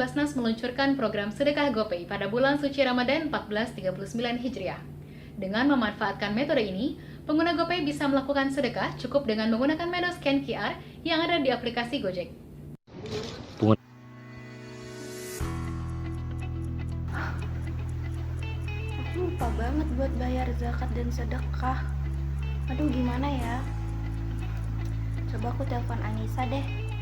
Basnas meluncurkan program Sedekah GoPay pada bulan suci Ramadan 1439 Hijriah. Dengan memanfaatkan metode ini, pengguna GoPay bisa melakukan sedekah cukup dengan menggunakan menu scan QR yang ada di aplikasi Gojek. Aku lupa banget buat bayar zakat dan sedekah. Aduh, gimana ya? Coba aku telepon Anissa deh.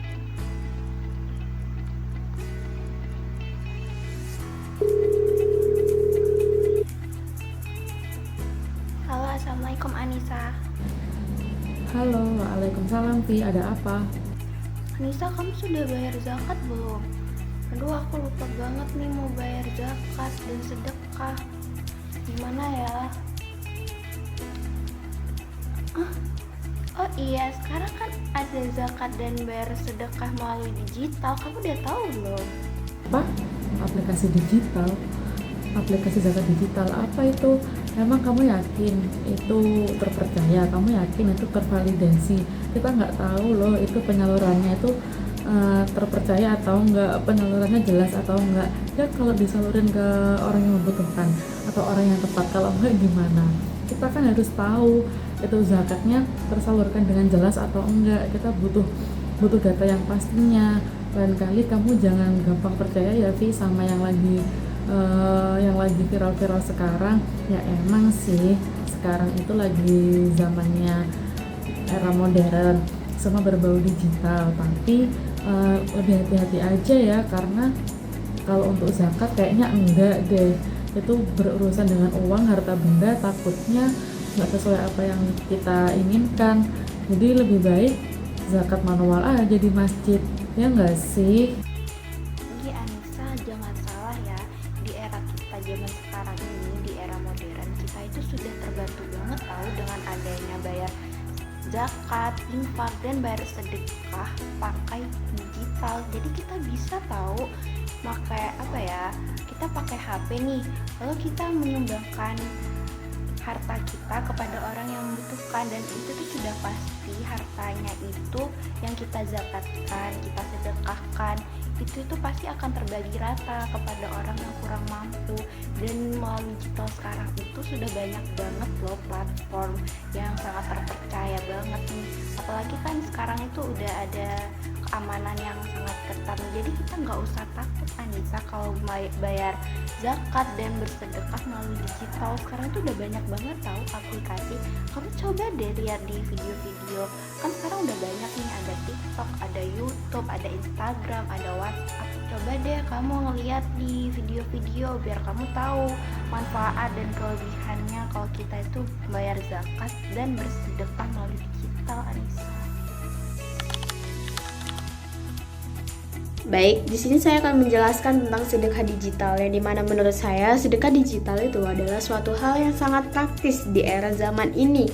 Halo, assalamualaikum Anissa. Halo, waalaikumsalam Vi, ada apa? Anissa, kamu sudah bayar zakat belum? Aduh, aku lupa banget nih mau bayar zakat dan sedekah. Gimana ya? Oh iya, sekarang kan ada zakat dan bayar sedekah melalui digital. Kamu udah tahu belum? Apa? Aplikasi digital? Aplikasi zakat digital apa itu? Emang kamu yakin itu terpercaya? Kamu yakin itu tervalidasi? Kita nggak tahu loh itu penyalurannya itu terpercaya atau enggak, penyalurannya jelas atau enggak. Ya kalau disalurin ke orang yang membutuhkan atau orang yang tepat, kalau enggak gimana? Kita kan harus tahu itu zakatnya tersalurkan dengan jelas atau enggak. Kita butuh data yang pastinya. Lain kali kamu jangan gampang percaya ya Vi sama yang lagi viral-viral sekarang. Ya emang sih sekarang itu lagi zamannya era modern, semua berbau digital, tapi lebih hati-hati aja ya, karena kalau untuk zakat kayaknya enggak deh, itu berurusan dengan uang, harta benda, takutnya nggak sesuai apa yang kita inginkan. Jadi lebih baik zakat manual aja di masjid, ya nggak sih? Jadi Anissa, jangan salah ya, di era kita zaman sekarang ini, di era modern, kita itu sudah terbantu banget tahu dengan adanya bayar zakat, infak, dan bayar sedekah pakai digital. Jadi kita bisa tahu pakai apa ya, kita pakai HP nih, lalu kita menyumbangkan harta kita kepada orang yang membutuhkan, dan itu tuh sudah pasti hartanya itu yang kita zakatkan, kita sedekahkan, itu pasti akan terbagi rata kepada orang yang kurang mampu. Dan melalui digital sekarang itu sudah banyak banget loh platform yang sangat terpercaya banget nih, apalagi kan sekarang itu udah ada keamanan yang sangat ketat. Jadi kita nggak usah takut Anissa kalau bayar zakat dan bersedekah melalui digital. Sekarang itu udah banyak banget tahu aplikasi. Kamu coba deh lihat di video-video, kan sekarang udah banyak nih, ada TikTok, ada YouTube, ada Instagram, ada WhatsApp. Coba deh kamu ngeliat di video-video biar kamu tahu manfaat dan kelebihannya kalau kita itu bayar zakat dan bersedekah melalui digital, Anissa. Baik, di sini saya akan menjelaskan tentang sedekah digital, yang dimana menurut saya sedekah digital itu adalah suatu hal yang sangat praktis di era zaman ini,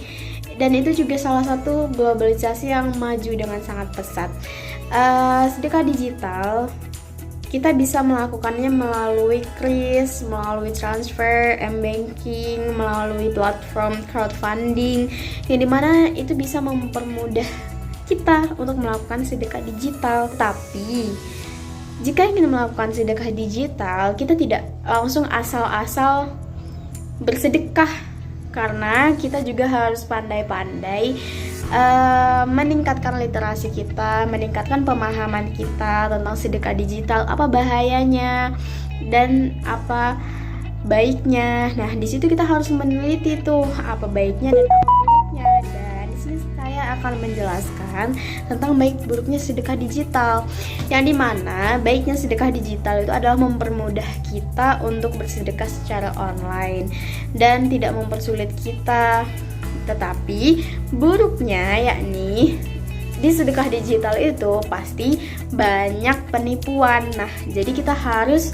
dan itu juga salah satu globalisasi yang maju dengan sangat pesat. Sedekah digital kita bisa melakukannya melalui kris, melalui transfer, m-banking, melalui platform crowdfunding, yang dimana itu bisa mempermudah kita untuk melakukan sedekah digital. Tapi jika ingin melakukan sedekah digital, kita tidak langsung asal-asal bersedekah, karena kita juga harus pandai-pandai meningkatkan literasi kita, meningkatkan pemahaman kita tentang sedekah digital, apa bahayanya dan apa baiknya. Nah, di situ kita harus meneliti tuh apa baiknya dan apa buruknya. Dan di sini saya akan menjelaskan tentang baik buruknya sedekah digital, yang dimana baiknya sedekah digital itu adalah mempermudah kita untuk bersedekah secara online dan tidak mempersulit kita. Tetapi buruknya yakni di sedekah digital itu pasti banyak penipuan. Nah, jadi kita harus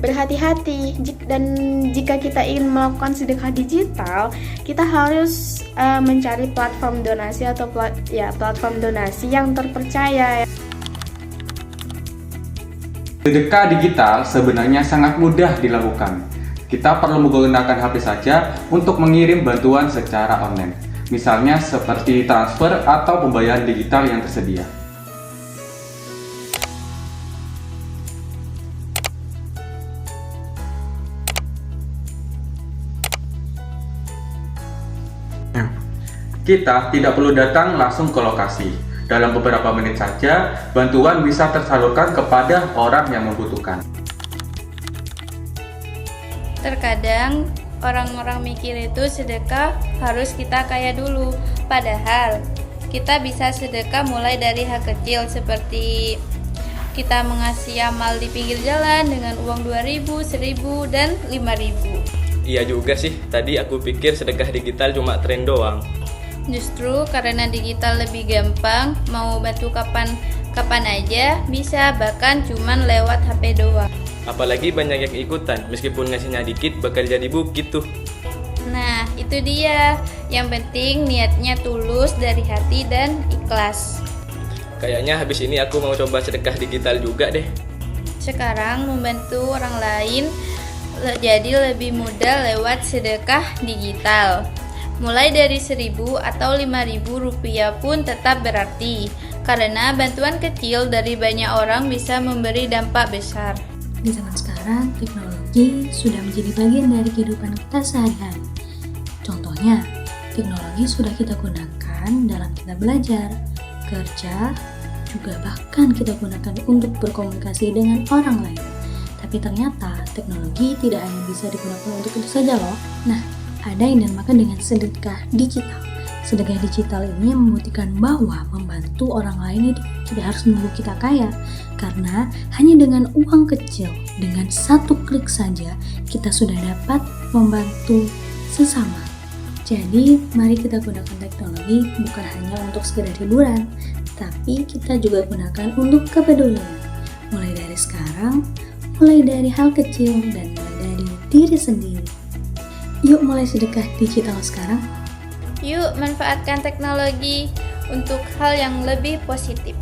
berhati-hati, dan jika kita ingin melakukan sedekah digital, kita harus mencari platform donasi atau platform donasi yang terpercaya. Sedekah digital sebenarnya sangat mudah dilakukan. Kita perlu menggunakan HP saja untuk mengirim bantuan secara online, misalnya seperti transfer atau pembayaran digital yang tersedia. Kita tidak perlu datang langsung ke lokasi. Dalam beberapa menit saja, bantuan bisa tersalurkan kepada orang yang membutuhkan. Terkadang orang-orang mikir itu sedekah harus kita kaya dulu. Padahal kita bisa sedekah mulai dari hal kecil seperti kita mengasih amal di pinggir jalan dengan uang 2.000, 1.000, dan 5.000. Iya juga sih, tadi aku pikir sedekah digital cuma tren doang. Justru karena digital lebih gampang, mau bantu kapan aja bisa, bahkan cuman lewat HP doang. Apalagi banyak yang ikutan, meskipun ngasihnya dikit bakal jadi bukit tuh. Nah, itu dia. Yang penting niatnya tulus dari hati dan ikhlas. Kayaknya habis ini aku mau coba sedekah digital juga deh. Sekarang membantu orang lain jadi lebih mudah lewat sedekah digital. Mulai dari 1.000 atau 5.000 rupiah pun tetap berarti, karena bantuan kecil dari banyak orang bisa memberi dampak besar. Di zaman sekarang, teknologi sudah menjadi bagian dari kehidupan kita sehari-hari. Contohnya, teknologi sudah kita gunakan dalam kita belajar, kerja, juga bahkan kita gunakan untuk berkomunikasi dengan orang lain. Tapi ternyata teknologi tidak hanya bisa digunakan untuk itu saja loh. Nah, ada yang dinamakan dengan sedekah digital. Sedekah digital ini membuktikan bahwa membantu orang lain itu tidak harus menunggu kita kaya, karena hanya dengan uang kecil, dengan satu klik saja kita sudah dapat membantu sesama. Jadi, mari kita gunakan teknologi bukan hanya untuk sekedar hiburan, tapi kita juga gunakan untuk kepedulian. Mulai dari sekarang, mulai dari hal kecil, dan mulai dari diri sendiri. Yuk mulai sedekah digital sekarang. Yuk manfaatkan teknologi untuk hal yang lebih positif.